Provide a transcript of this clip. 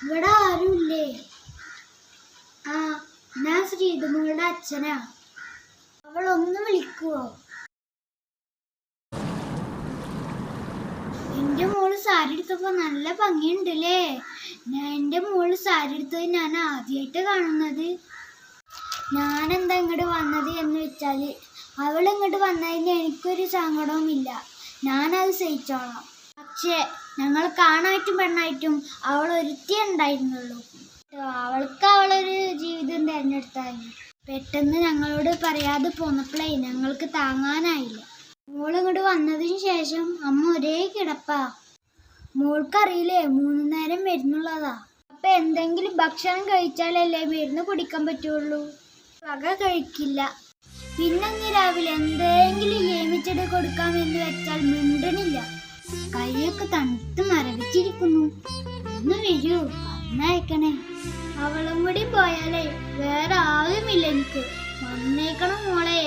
ഇവിടെ ആരുമില്ലേ? ആ, ഞാൻ ശ്രീതുമോളുടെ അച്ഛനാ. അവളൊന്ന് വിളിക്കുവോ? എന്റെ മോള് സാരി എടുത്തപ്പോ നല്ല ഭംഗിയുണ്ടല്ലേ. എന്റെ മോള് സാരി എടുത്തത് ഞാൻ ആദ്യമായിട്ട് കാണുന്നത്. ഞാനെന്താ ഇങ്ങോട്ട് വന്നത് എന്ന് വെച്ചാല്, അവൾ ഇങ്ങോട്ട് വന്നതിന് എനിക്കൊരു സങ്കടവുമില്ല. ഞാനത് സഹിച്ചോളാം. പക്ഷേ ഞങ്ങൾ കാണായിട്ടും പെണ്ണായിട്ടും അവൾ ഒരുത്തിയേ ഉണ്ടായിരുന്നുള്ളൂ. അവൾക്ക് അവളൊരു ജീവിതം തിരഞ്ഞെടുത്തായിരുന്നു. പെട്ടെന്ന് ഞങ്ങളോട് പറയാതെ പോന്നപ്പോഴേ ഞങ്ങൾക്ക് താങ്ങാനായില്ല. മോളിങ്ങോട്ട് വന്നതിന് ശേഷം അമ്മ ഒരേ കിടപ്പാ. മോൾക്കറിയില്ലേ 3 നേരം മരുന്നുള്ളതാ. അപ്പൊ എന്തെങ്കിലും ഭക്ഷണം കഴിച്ചാലല്ലേ മരുന്ന് കുടിക്കാൻ പറ്റുള്ളൂ. വക കഴിക്കില്ല. പിന്നെ രാവിലെ എന്തെങ്കിലും ഏമിച്ചെടി കൊടുക്കാമെന്ന് വെച്ചാൽ മിണ്ടണില്ല. കൈയൊക്കെ തണുത്ത് മരവിച്ചിരിക്കുന്നു. ഒന്ന് വരൂ, പറഞ്ഞയക്കണേ. അവളും കൂടി പോയാലേ വേറെ ആരുമില്ല എനിക്ക്. വന്നേക്കണം മോളെ.